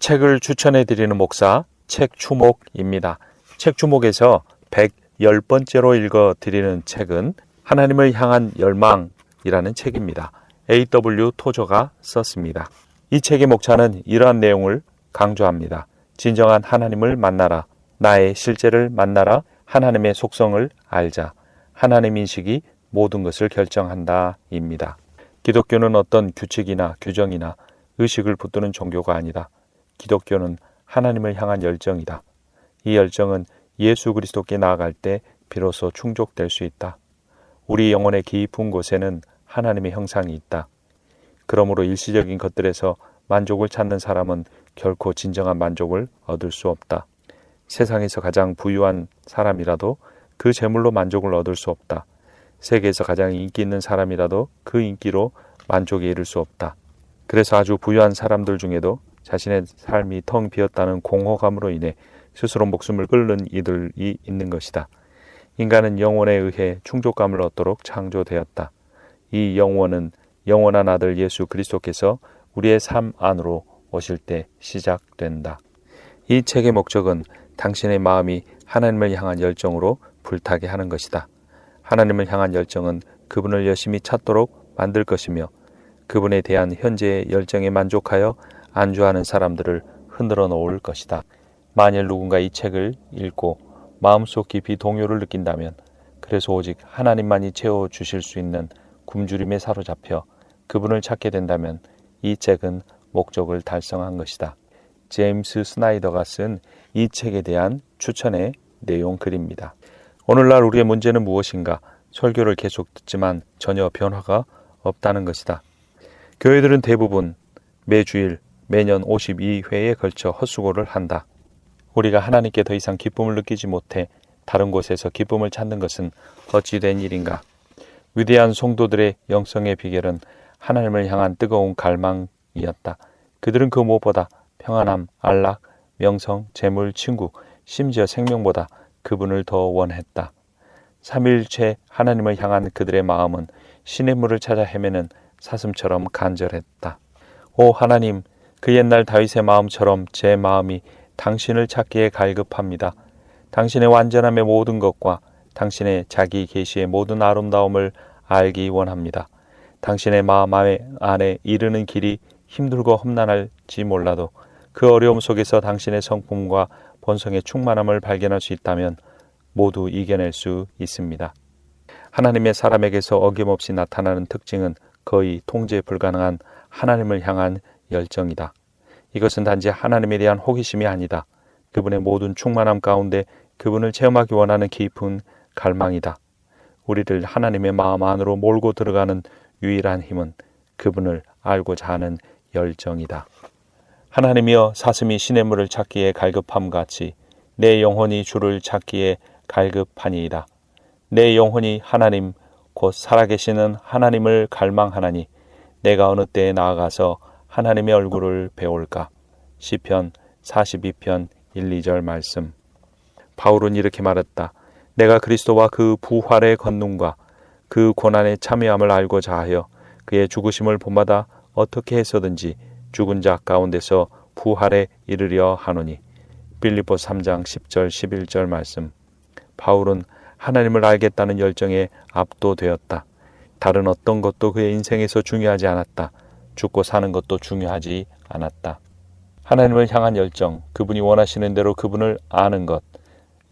책을 추천해 드리는 목사 책추목입니다. 책추목에서 110번째로 읽어 드리는 책은 하나님을 향한 열망이라는 책입니다. A.W. 토저가 썼습니다. 이 책의 목차는 이러한 내용을 강조합니다. 진정한 하나님을 만나라. 나의 실제를 만나라. 하나님의 속성을 알자. 하나님 인식이 모든 것을 결정한다 입니다. 기독교는 어떤 규칙이나 규정이나 의식을 붙드는 종교가 아니다. 기독교는 하나님을 향한 열정이다. 이 열정은 예수 그리스도께 나아갈 때 비로소 충족될 수 있다. 우리 영혼의 깊은 곳에는 하나님의 형상이 있다. 그러므로 일시적인 것들에서 만족을 찾는 사람은 결코 진정한 만족을 얻을 수 없다. 세상에서 가장 부유한 사람이라도 그 재물로 만족을 얻을 수 없다. 세계에서 가장 인기 있는 사람이라도 그 인기로 만족에 이를 수 없다. 그래서 아주 부유한 사람들 중에도 자신의 삶이 텅 비었다는 공허감으로 인해 스스로 목숨을 끊는 이들이 있는 것이다. 인간은 영혼에 의해 충족감을 얻도록 창조되었다. 이 영혼은 영원한 아들 예수 그리스도께서 우리의 삶 안으로 오실 때 시작된다. 이 책의 목적은 당신의 마음이 하나님을 향한 열정으로 불타게 하는 것이다. 하나님을 향한 열정은 그분을 열심히 찾도록 만들 것이며 그분에 대한 현재의 열정에 만족하여 안주하는 사람들을 흔들어 놓을 것이다. 만일 누군가 이 책을 읽고 마음속 깊이 동요를 느낀다면, 그래서 오직 하나님만이 채워주실 수 있는 굶주림에 사로잡혀 그분을 찾게 된다면 이 책은 목적을 달성한 것이다. 제임스 스나이더가 쓴 이 책에 대한 추천의 내용 글입니다. 오늘날 우리의 문제는 무엇인가? 설교를 계속 듣지만 전혀 변화가 없다는 것이다. 교회들은 대부분 매주일, 매년 52회에 걸쳐 헛수고를 한다. 우리가 하나님께 더 이상 기쁨을 느끼지 못해 다른 곳에서 기쁨을 찾는 것은 어찌 된 일인가? 위대한 성도들의 영성의 비결은 하나님을 향한 뜨거운 갈망이었다. 그들은 그 무엇보다 평안함, 안락, 명성, 재물, 친구, 심지어 생명보다 그분을 더 원했다. 삼위일체 하나님을 향한 그들의 마음은 시냇물을 찾아 헤매는 사슴처럼 간절했다. 오 하나님, 그 옛날 다윗의 마음처럼 제 마음이 당신을 찾기에 갈급합니다. 당신의 완전함의 모든 것과 당신의 자기 계시의 모든 아름다움을 알기 원합니다. 당신의 마음 안에 이르는 길이 힘들고 험난할지 몰라도 그 어려움 속에서 당신의 성품과 본성의 충만함을 발견할 수 있다면 모두 이겨낼 수 있습니다. 하나님의 사람에게서 어김없이 나타나는 특징은 거의 통제 불가능한 하나님을 향한 열정이다. 이것은 단지 하나님에 대한 호기심이 아니다. 그분의 모든 충만함 가운데 그분을 체험하기 원하는 깊은 갈망이다. 우리를 하나님의 마음 안으로 몰고 들어가는 유일한 힘은 그분을 알고자 하는 열정이다. 하나님이여, 사슴이 시냇물을 찾기에 갈급함 같이 내 영혼이 주를 찾기에 갈급하니이다. 내 영혼이 하나님 곧 살아계시는 하나님을 갈망하나니 내가 어느 때에 나아가서 하나님의 얼굴을 배울까? 시편 42편 1, 2절 말씀. 바울은 이렇게 말했다. 내가 그리스도와 그 부활의 권능과 그 고난의 참여함을 알고자 하여 그의 죽으심을 본받아 어떻게 해서든지 죽은 자 가운데서 부활에 이르려 하노니. 빌립보 3장 10절 11절 말씀. 바울은 하나님을 알겠다는 열정에 압도되었다. 다른 어떤 것도 그의 인생에서 중요하지 않았다. 죽고 사는 것도 중요하지 않았다. 하나님을 향한 열정, 그분이 원하시는 대로 그분을 아는 것,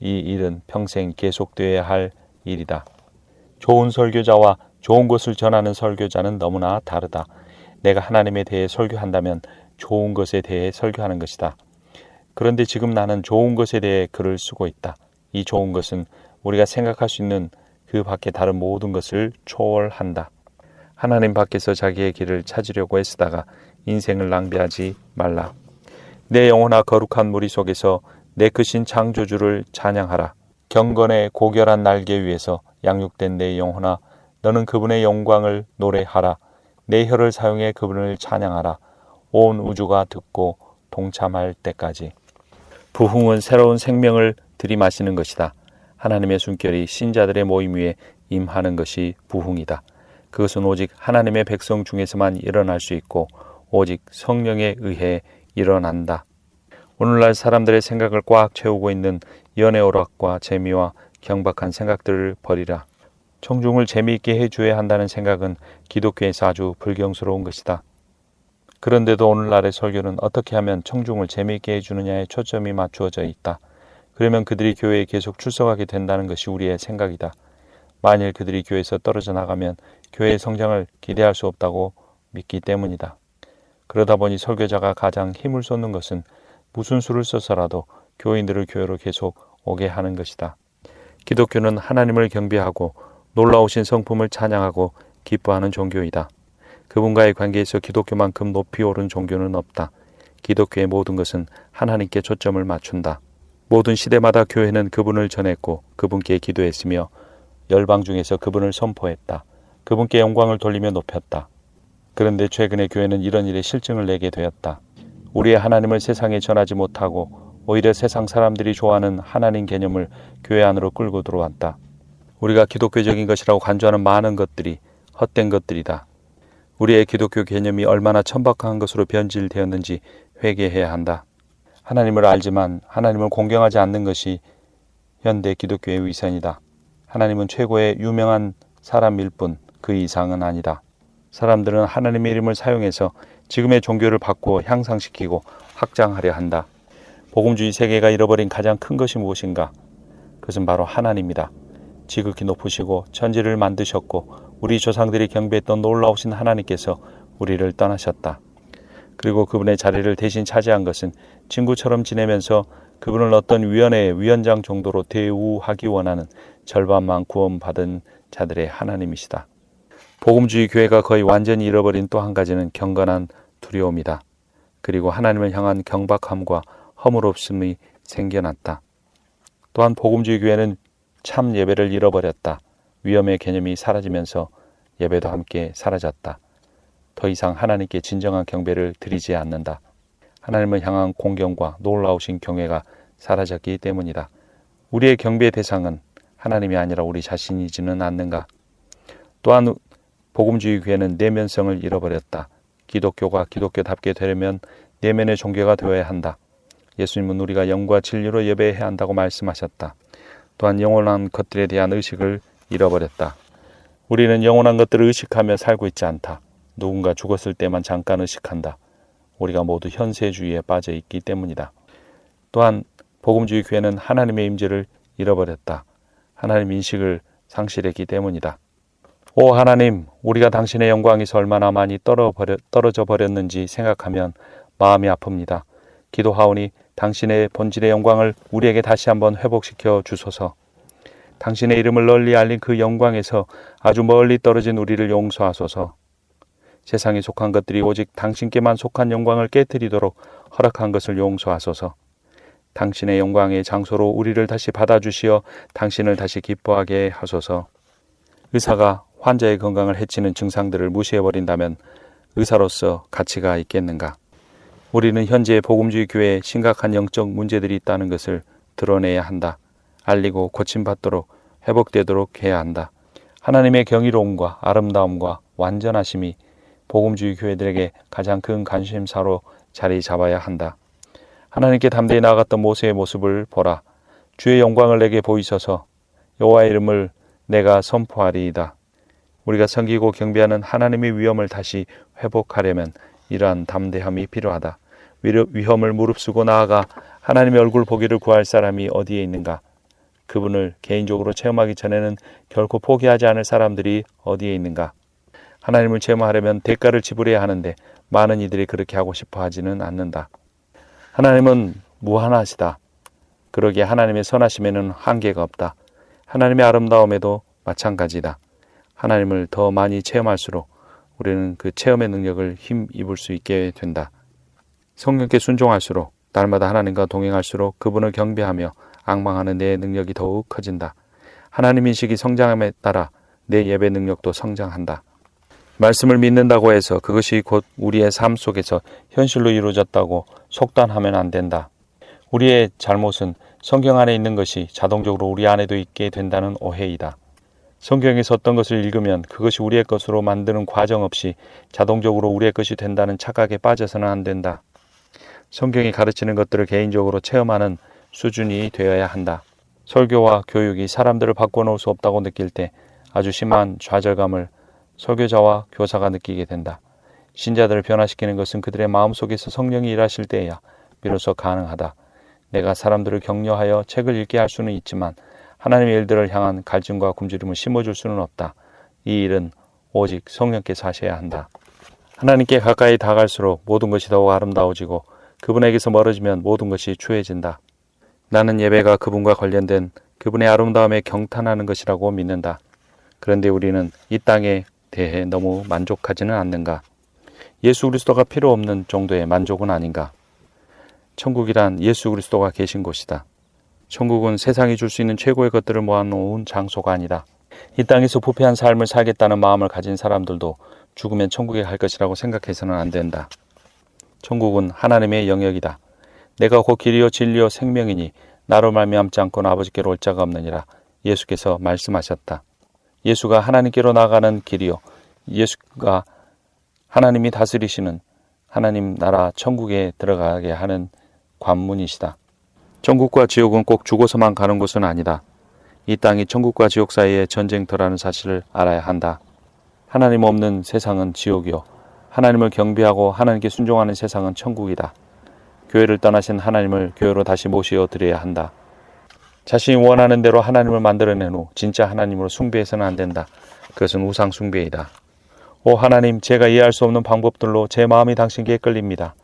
이 일은 평생 계속되어야 할 일이다. 좋은 설교자와 좋은 것을 전하는 설교자는 너무나 다르다. 내가 하나님에 대해 설교한다면 좋은 것에 대해 설교하는 것이다. 그런데 지금 나는 좋은 것에 대해 글을 쓰고 있다. 이 좋은 것은 우리가 생각할 수 있는 그 밖에 다른 모든 것을 초월한다. 하나님 밖에서 자기의 길을 찾으려고 애쓰다가 인생을 낭비하지 말라. 내 영혼아, 거룩한 무리 속에서 내 크신 창조주를 찬양하라. 경건의 고결한 날개 위에서 양육된 내 영혼아, 너는 그분의 영광을 노래하라. 내 혀를 사용해 그분을 찬양하라. 온 우주가 듣고 동참할 때까지. 부흥은 새로운 생명을 들이마시는 것이다. 하나님의 숨결이 신자들의 모임 위에 임하는 것이 부흥이다. 그것은 오직 하나님의 백성 중에서만 일어날 수 있고 오직 성령에 의해 일어난다. 오늘날 사람들의 생각을 꽉 채우고 있는 연애 오락과 재미와 경박한 생각들을 버리라. 청중을 재미있게 해줘야 한다는 생각은 기독교에서 아주 불경스러운 것이다. 그런데도 오늘날의 설교는 어떻게 하면 청중을 재미있게 해주느냐에 초점이 맞추어져 있다. 그러면 그들이 교회에 계속 출석하게 된다는 것이 우리의 생각이다. 만일 그들이 교회에서 떨어져 나가면 교회의 성장을 기대할 수 없다고 믿기 때문이다. 그러다 보니 설교자가 가장 힘을 쏟는 것은 무슨 수를 써서라도 교인들을 교회로 계속 오게 하는 것이다. 기독교는 하나님을 경배하고 놀라우신 성품을 찬양하고 기뻐하는 종교이다. 그분과의 관계에서 기독교만큼 높이 오른 종교는 없다. 기독교의 모든 것은 하나님께 초점을 맞춘다. 모든 시대마다 교회는 그분을 전했고 그분께 기도했으며 열방 중에서 그분을 선포했다. 그분께 영광을 돌리며 높였다. 그런데 최근에 교회는 이런 일에 실증을 내게 되었다. 우리의 하나님을 세상에 전하지 못하고 오히려 세상 사람들이 좋아하는 하나님 개념을 교회 안으로 끌고 들어왔다. 우리가 기독교적인 것이라고 간주하는 많은 것들이 헛된 것들이다. 우리의 기독교 개념이 얼마나 천박한 것으로 변질되었는지 회개해야 한다. 하나님을 알지만 하나님을 공경하지 않는 것이 현대 기독교의 위선이다. 하나님은 최고의 유명한 사람일 뿐 그 이상은 아니다. 사람들은 하나님의 이름을 사용해서 지금의 종교를 바꾸어 향상시키고 확장하려 한다. 복음주의 세계가 잃어버린 가장 큰 것이 무엇인가? 그것은 바로 하나님이다. 지극히 높으시고 천지를 만드셨고 우리 조상들이 경배했던 놀라우신 하나님께서 우리를 떠나셨다. 그리고 그분의 자리를 대신 차지한 것은 친구처럼 지내면서 그분을 어떤 위원회의 위원장 정도로 대우하기 원하는 절반만 구원받은 자들의 하나님이시다. 복음주의 교회가 거의 완전히 잃어버린 또 한 가지는 경건한 두려움이다. 그리고 하나님을 향한 경박함과 허물없음이 생겨났다. 또한 복음주의 교회는 참 예배를 잃어버렸다. 위엄의 개념이 사라지면서 예배도 함께 사라졌다. 더 이상 하나님께 진정한 경배를 드리지 않는다. 하나님을 향한 공경과 놀라우신 경외가 사라졌기 때문이다. 우리의 경배의 대상은 하나님이 아니라 우리 자신이지는 않는가? 또한 복음주의 교회는 내면성을 잃어버렸다. 기독교가 기독교답게 되려면 내면의 종교가 되어야 한다. 예수님은 우리가 영과 진리로 예배해야 한다고 말씀하셨다. 또한 영원한 것들에 대한 의식을 잃어버렸다. 우리는 영원한 것들을 의식하며 살고 있지 않다. 누군가 죽었을 때만 잠깐 의식한다. 우리가 모두 현세주의에 빠져 있기 때문이다. 또한 복음주의 교회는 하나님의 임재를 잃어버렸다. 하나님 인식을 상실했기 때문이다. 오 하나님, 우리가 당신의 영광에서 얼마나 많이 떨어져 버렸는지 생각하면 마음이 아픕니다. 기도하오니 당신의 본질의 영광을 우리에게 다시 한번 회복시켜 주소서. 당신의 이름을 널리 알린 그 영광에서 아주 멀리 떨어진 우리를 용서하소서. 세상에 속한 것들이 오직 당신께만 속한 영광을 깨뜨리도록 허락한 것을 용서하소서. 당신의 영광의 장소로 우리를 다시 받아주시어 당신을 다시 기뻐하게 하소서. 의사가 환자의 건강을 해치는 증상들을 무시해버린다면 의사로서 가치가 있겠는가? 우리는 현재 복음주의 교회에 심각한 영적 문제들이 있다는 것을 드러내야 한다. 알리고 고침받도록 회복되도록 해야 한다. 하나님의 경이로움과 아름다움과 완전하심이 복음주의 교회들에게 가장 큰 관심사로 자리 잡아야 한다. 하나님께 담대히 나아갔던 모세의 모습을 보라. 주의 영광을 내게 보이소서. 여호와의 이름을 내가 선포하리이다. 우리가 섬기고 경배하는 하나님의 위엄을 다시 회복하려면 이러한 담대함이 필요하다. 위엄을 무릅쓰고 나아가 하나님의 얼굴 보기를 구할 사람이 어디에 있는가? 그분을 개인적으로 체험하기 전에는 결코 포기하지 않을 사람들이 어디에 있는가? 하나님을 체험하려면 대가를 지불해야 하는데 많은 이들이 그렇게 하고 싶어 하지는 않는다. 하나님은 무한하시다. 그러기에 하나님의 선하심에는 한계가 없다. 하나님의 아름다움에도 마찬가지다. 하나님을 더 많이 체험할수록 우리는 그 체험의 능력을 힘입을 수 있게 된다. 성령께 순종할수록 날마다 하나님과 동행할수록 그분을 경배하며 앙망하는 내 능력이 더욱 커진다. 하나님 인식이 성장함에 따라 내 예배 능력도 성장한다. 말씀을 믿는다고 해서 그것이 곧 우리의 삶 속에서 현실로 이루어졌다고 속단하면 안 된다. 우리의 잘못은 성경 안에 있는 것이 자동적으로 우리 안에도 있게 된다는 오해이다. 성경에서 어떤 것을 읽으면 그것이 우리의 것으로 만드는 과정 없이 자동적으로 우리의 것이 된다는 착각에 빠져서는 안 된다. 성경이 가르치는 것들을 개인적으로 체험하는 수준이 되어야 한다. 설교와 교육이 사람들을 바꿔놓을 수 없다고 느낄 때 아주 심한 좌절감을 설교자와 교사가 느끼게 된다. 신자들을 변화시키는 것은 그들의 마음속에서 성령이 일하실 때에야 비로소 가능하다. 내가 사람들을 격려하여 책을 읽게 할 수는 있지만 하나님의 일들을 향한 갈증과 굶주림을 심어줄 수는 없다. 이 일은 오직 성령께서 하셔야 한다. 하나님께 가까이 다가갈수록 모든 것이 더욱 아름다워지고 그분에게서 멀어지면 모든 것이 추해진다. 나는 예배가 그분과 관련된 그분의 아름다움에 경탄하는 것이라고 믿는다. 그런데 우리는 이 땅에 대해 너무 만족하지는 않는가? 예수 그리스도가 필요 없는 정도의 만족은 아닌가? 천국이란 예수 그리스도가 계신 곳이다. 천국은 세상이 줄 수 있는 최고의 것들을 모아놓은 장소가 아니다. 이 땅에서 부패한 삶을 살겠다는 마음을 가진 사람들도 죽으면 천국에 갈 것이라고 생각해서는 안 된다. 천국은 하나님의 영역이다. 내가 곧 길이요 진리요 생명이니 나로 말미암지 않고는 아버지께로 올 자가 없느니라. 예수께서 말씀하셨다. 예수가 하나님께로 나가는 길이요, 예수가 하나님이 다스리시는 하나님 나라 천국에 들어가게 하는 관문이시다. 천국과 지옥은 꼭 죽어서만 가는 곳은 아니다. 이 땅이 천국과 지옥 사이의 전쟁터라는 사실을 알아야 한다. 하나님 없는 세상은 지옥이요, 하나님을 경배하고 하나님께 순종하는 세상은 천국이다. 교회를 떠나신 하나님을 교회로 다시 모시어 드려야 한다. 자신이 원하는 대로 하나님을 만들어낸 후 진짜 하나님으로 숭배해서는 안 된다. 그것은 우상 숭배이다. 오 하나님, 제가 이해할 수 없는 방법들로 제 마음이 당신께 끌립니다.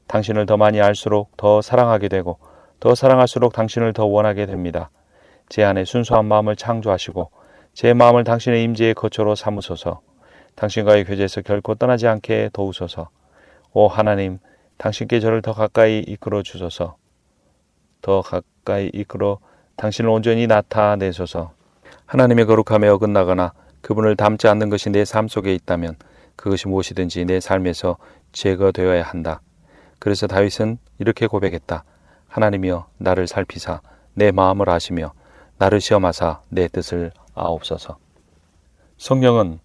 당신을 더 많이 알수록 더 사랑하게 되고 더 사랑할수록 당신을 더 원하게 됩니다. 제 안에 순수한 마음을 창조하시고 제 마음을 당신의 임재의 거처로 삼으소서. 당신과의 교제에서 결코 떠나지 않게 도우소서. 오 하나님, 당신께 저를 더 가까이 이끌어 주소서. 더 가까이 이끌어 당신을 온전히 나타내소서. 하나님의 거룩함에 어긋나거나 그분을 닮지 않는 것이 내 삶 속에 있다면 그것이 무엇이든지 내 삶에서 제거되어야 한다. 그래서 다윗은 이렇게 고백했다. 하나님이여 나를 살피사 내 마음을 아시며 나를 시험하사 내 뜻을 아옵소서. 성령은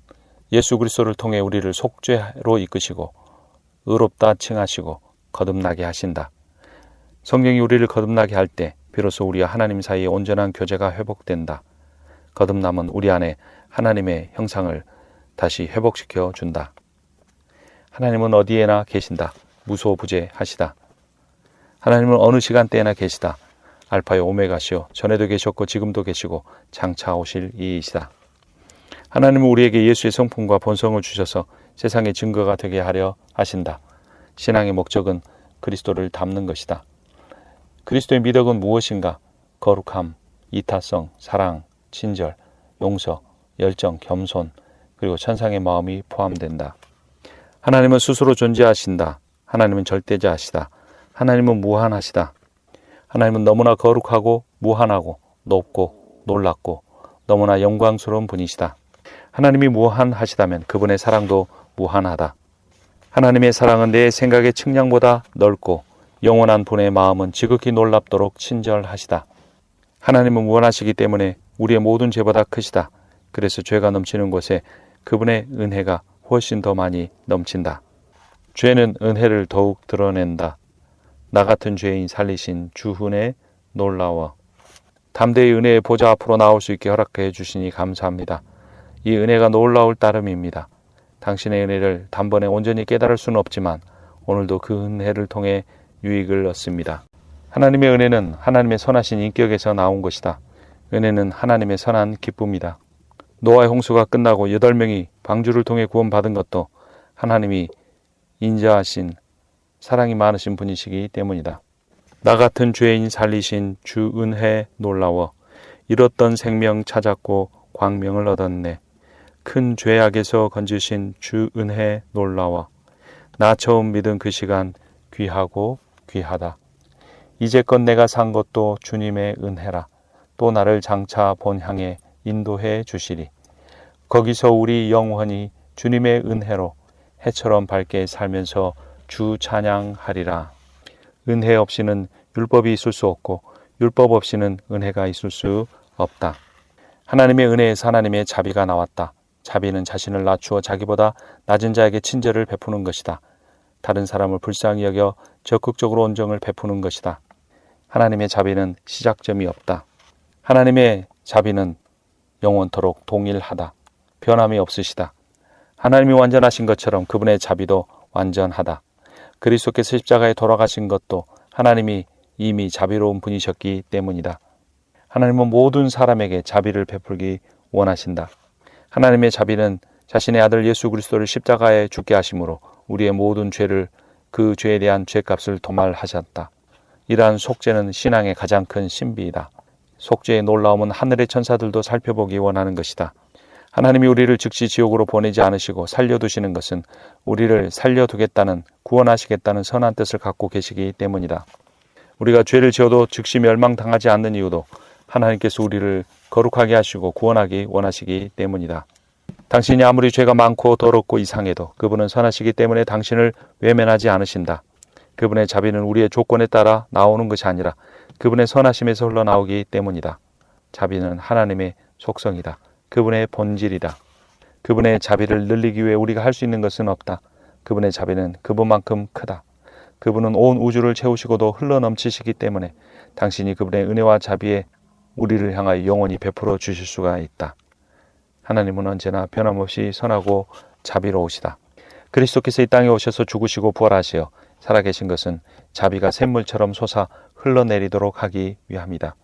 예수 그리스도를 통해 우리를 속죄로 이끄시고 의롭다 칭하시고 거듭나게 하신다. 성령이 우리를 거듭나게 할 때 비로소 우리와 하나님 사이에 온전한 교제가 회복된다. 거듭남은 우리 안에 하나님의 형상을 다시 회복시켜 준다. 하나님은 어디에나 계신다. 무소부재하시다. 하나님은 어느 시간대에나 계시다. 알파요 오메가시오, 전에도 계셨고 지금도 계시고 장차 오실 이이시다. 하나님은 우리에게 예수의 성품과 본성을 주셔서 세상의 증거가 되게 하려 하신다. 신앙의 목적은 그리스도를 닮는 것이다. 그리스도의 미덕은 무엇인가? 거룩함, 이타성, 사랑, 친절, 용서, 열정, 겸손, 그리고 천상의 마음이 포함된다. 하나님은 스스로 존재하신다. 하나님은 절대자하시다. 하나님은 무한하시다. 하나님은 너무나 거룩하고 무한하고 높고 놀랍고 너무나 영광스러운 분이시다. 하나님이 무한하시다면 그분의 사랑도 무한하다. 하나님의 사랑은 내 생각의 측량보다 넓고 영원한 분의 마음은 지극히 놀랍도록 친절하시다. 하나님은 무한하시기 때문에 우리의 모든 죄보다 크시다. 그래서 죄가 넘치는 곳에 그분의 은혜가 훨씬 더 많이 넘친다. 죄는 은혜를 더욱 드러낸다. 나 같은 죄인 살리신 주 은혜 놀라워. 담대히 은혜의 보좌 앞으로 나올 수 있게 허락해 주시니 감사합니다. 이 은혜가 놀라울 따름입니다. 당신의 은혜를 단번에 온전히 깨달을 수는 없지만 오늘도 그 은혜를 통해 유익을 얻습니다. 하나님의 은혜는 하나님의 선하신 인격에서 나온 것이다. 은혜는 하나님의 선한 기쁨이다. 노아의 홍수가 끝나고 8명이 방주를 통해 구원받은 것도 하나님이 인자하신 사랑이 많으신 분이시기 때문이다. 나 같은 죄인 살리신 주 은혜 놀라워. 잃었던 생명 찾았고 광명을 얻었네. 큰 죄악에서 건지신 주 은혜 놀라워. 나 처음 믿은 그 시간 귀하고 귀하다. 이제껏 내가 산 것도 주님의 은혜라. 또 나를 장차 본향에 인도해 주시리. 거기서 우리 영원히 주님의 은혜로 해처럼 밝게 살면서 주 찬양하리라. 은혜 없이는 율법이 있을 수 없고 율법 없이는 은혜가 있을 수 없다. 하나님의 은혜에서 하나님의 자비가 나왔다. 자비는 자신을 낮추어 자기보다 낮은 자에게 친절을 베푸는 것이다. 다른 사람을 불쌍히 여겨 적극적으로 온정을 베푸는 것이다. 하나님의 자비는 시작점이 없다. 하나님의 자비는 영원토록 동일하다. 변함이 없으시다. 하나님이 완전하신 것처럼 그분의 자비도 완전하다. 그리스도께서 십자가에 돌아가신 것도 하나님이 이미 자비로운 분이셨기 때문이다. 하나님은 모든 사람에게 자비를 베풀기 원하신다. 하나님의 자비는 자신의 아들 예수 그리스도를 십자가에 죽게 하심으로 우리의 모든 죄를 그 죄에 대한 죄값을 도말하셨다. 이러한 속죄는 신앙의 가장 큰 신비이다. 속죄의 놀라움은 하늘의 천사들도 살펴보기 원하는 것이다. 하나님이 우리를 즉시 지옥으로 보내지 않으시고 살려두시는 것은 우리를 살려두겠다는, 구원하시겠다는 선한 뜻을 갖고 계시기 때문이다. 우리가 죄를 지어도 즉시 멸망당하지 않는 이유도 하나님께서 우리를 거룩하게 하시고 구원하기 원하시기 때문이다. 당신이 아무리 죄가 많고 더럽고 이상해도 그분은 선하시기 때문에 당신을 외면하지 않으신다. 그분의 자비는 우리의 조건에 따라 나오는 것이 아니라 그분의 선하심에서 흘러나오기 때문이다. 자비는 하나님의 속성이다. 그분의 본질이다. 그분의 자비를 늘리기 위해 우리가 할 수 있는 것은 없다. 그분의 자비는 그분만큼 크다. 그분은 온 우주를 채우시고도 흘러넘치시기 때문에 당신이 그분의 은혜와 자비에 우리를 향하여 영원히 베풀어 주실 수가 있다. 하나님은 언제나 변함없이 선하고 자비로우시다. 그리스도께서 이 땅에 오셔서 죽으시고 부활하시어 살아계신 것은 자비가 샘물처럼 솟아 흘러내리도록 하기 위함이다.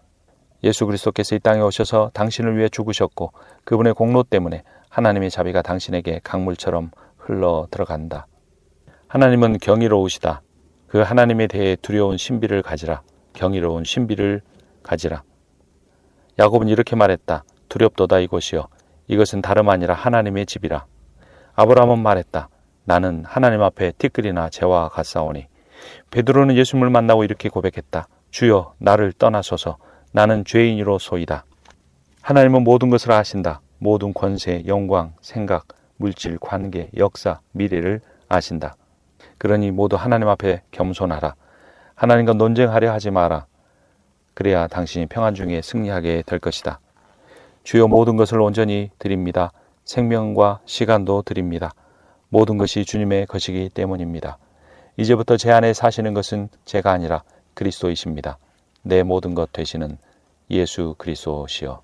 예수 그리스도께서 이 땅에 오셔서 당신을 위해 죽으셨고 그분의 공로 때문에 하나님의 자비가 당신에게 강물처럼 흘러 들어간다. 하나님은 경이로우시다. 그 하나님에 대해 두려운 신비를 가지라. 경이로운 신비를 가지라. 야곱은 이렇게 말했다. 두렵도다 이곳이여. 이것은 다름 아니라 하나님의 집이라. 아브라함은 말했다. 나는 하나님 앞에 티끌이나 재와 같사오니. 베드로는 예수님을 만나고 이렇게 고백했다. 주여 나를 떠나소서. 나는 죄인이로소이다. 하나님은 모든 것을 아신다. 모든 권세, 영광, 생각, 물질, 관계, 역사, 미래를 아신다. 그러니 모두 하나님 앞에 겸손하라. 하나님과 논쟁하려 하지 마라. 그래야 당신이 평안 중에 승리하게 될 것이다. 주여 모든 것을 온전히 드립니다. 생명과 시간도 드립니다. 모든 것이 주님의 것이기 때문입니다. 이제부터 제 안에 사시는 것은 제가 아니라 그리스도이십니다. 내 모든 것 되시는 예수 그리스도시여.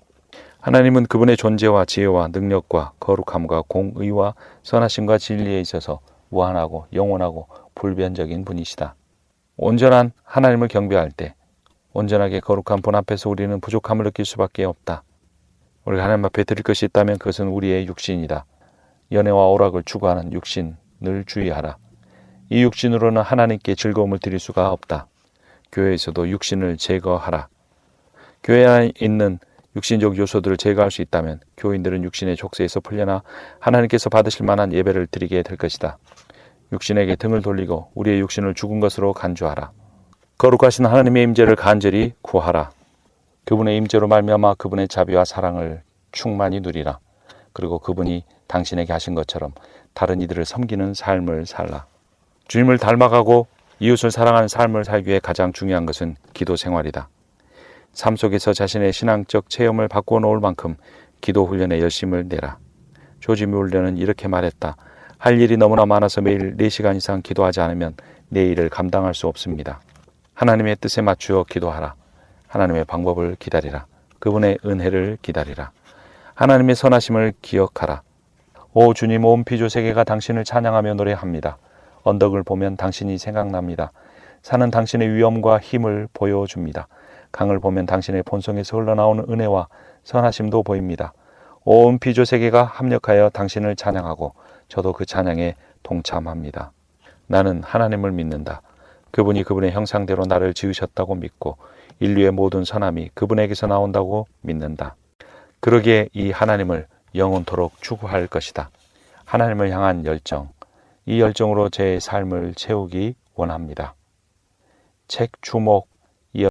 하나님은 그분의 존재와 지혜와 능력과 거룩함과 공의와 선하심과 진리에 있어서 무한하고 영원하고 불변적인 분이시다. 온전한 하나님을 경배할 때 온전하게 거룩한 분 앞에서 우리는 부족함을 느낄 수밖에 없다. 우리가 하나님 앞에 드릴 것이 있다면 그것은 우리의 육신이다. 연애와 오락을 추구하는 육신을 주의하라. 이 육신으로는 하나님께 즐거움을 드릴 수가 없다. 교회에서도 육신을 제거하라. 교회 안에 있는 육신적 요소들을 제거할 수 있다면 교인들은 육신의 족쇄에서 풀려나 하나님께서 받으실 만한 예배를 드리게 될 것이다. 육신에게 등을 돌리고 우리의 육신을 죽은 것으로 간주하라. 거룩하신 하나님의 임재를 간절히 구하라. 그분의 임재로 말미암아 그분의 자비와 사랑을 충만히 누리라. 그리고 그분이 당신에게 하신 것처럼 다른 이들을 섬기는 삶을 살라. 주님을 닮아가고 이웃을 사랑하는 삶을 살기 위해 가장 중요한 것은 기도 생활이다. 삶 속에서 자신의 신앙적 체험을 바꾸어 놓을 만큼 기도 훈련에 열심을 내라. 조지 뮬러는 이렇게 말했다. 할 일이 너무나 많아서 매일 4시간 이상 기도하지 않으면 내 일을 감당할 수 없습니다. 하나님의 뜻에 맞추어 기도하라. 하나님의 방법을 기다리라. 그분의 은혜를 기다리라. 하나님의 선하심을 기억하라. 오 주님, 온 피조 세계가 당신을 찬양하며 노래합니다. 언덕을 보면 당신이 생각납니다. 산은 당신의 위엄과 힘을 보여줍니다. 강을 보면 당신의 본성에서 흘러나오는 은혜와 선하심도 보입니다. 온 피조 세계가 합력하여 당신을 찬양하고 저도 그 찬양에 동참합니다. 나는 하나님을 믿는다. 그분이 그분의 형상대로 나를 지으셨다고 믿고 인류의 모든 선함이 그분에게서 나온다고 믿는다. 그러기에 이 하나님을 영원토록 추구할 것이다. 하나님을 향한 열정, 이 열정으로 제 삶을 채우기 원합니다. 책 주목